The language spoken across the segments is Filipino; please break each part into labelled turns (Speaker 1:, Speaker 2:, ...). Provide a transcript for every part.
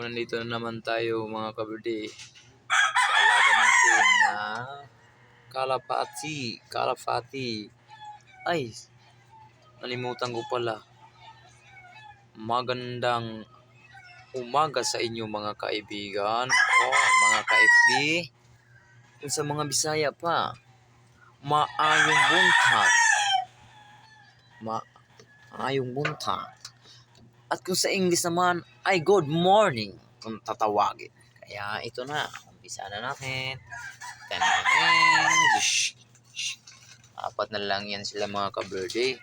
Speaker 1: nandito na naman tayo mga kabirde. Sa alaga natin na kalapati. Ay, nalimutan ko pala. Magandang umaga sa inyo mga kaibigan. Mga ka-FB. Kung sa mga Bisaya pa, maayong buntag. Maayong buntag. At kung sa English naman, ay good morning kung tatawagin. Kaya ito na, umpisa na natin. Apat na lang yan sila mga ka-birthday.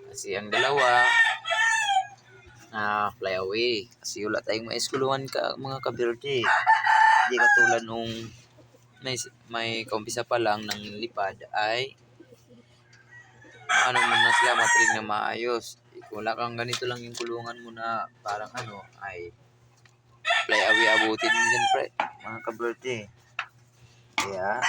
Speaker 1: Kasi ang dalawa, fly away. Kasi wala tayong maiskuluhan mga ka-birthday. Hindi katulad nung may kaumpisa pa lang ng lipad ay ano mo na sila matring na maayos. Kung wala kang ganito lang yung kulungan mo na parang ay fly away abutin mo dyan pre mga ka-birthday. Kaya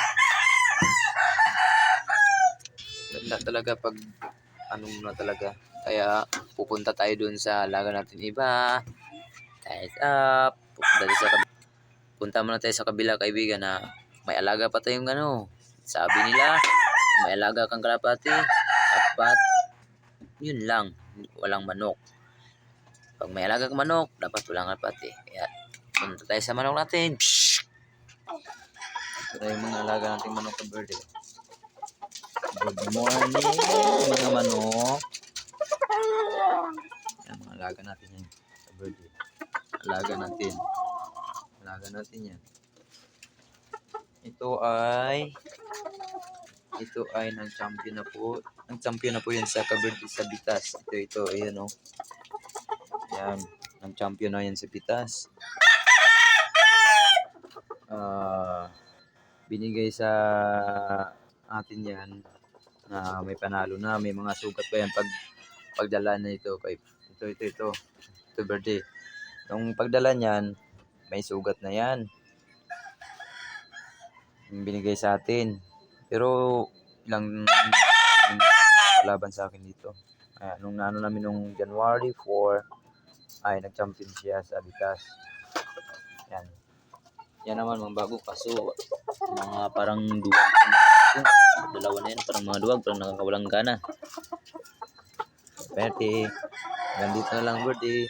Speaker 1: ganda talaga pag na talaga. Kaya pupunta tayo dun sa alaga natin iba. Ties up. Punta muna tayo sa kabila kaibigan na may alaga pa tayong sabi nila may alaga kang kalapati dapat yun lang, walang manok. Pag may alaga kang manok dapat walang kalapati. Kaya punta tayo sa manok natin. Ito yung mga alaga nating manok ng birthday. Good morning mga manok. Yan mga alaga natin yan sa birthday. Alaga natin yan. Ito ay nag-champion na po. Nag-champion na po yan sa kabirthday sa Bitas. Ito, ayan o. Yan, nag-champion na yan sa Bitas. Binigay sa atin yan na may panalo na. May mga sugat pa yan pagdala na ito. Ito birthday. Nung pagdala niyan, may sugat na yan. Yung binigay sa atin. Pero ilang laban sa akin dito. Nung namin nung January 4 ay nag-champion siya sa Bitas. Yan. Yan naman mga bago kaso mga parang duwag. Dalawa na yan parang mga duwag parang nakakawalang gana. Birthday. Nandito na lang birthday.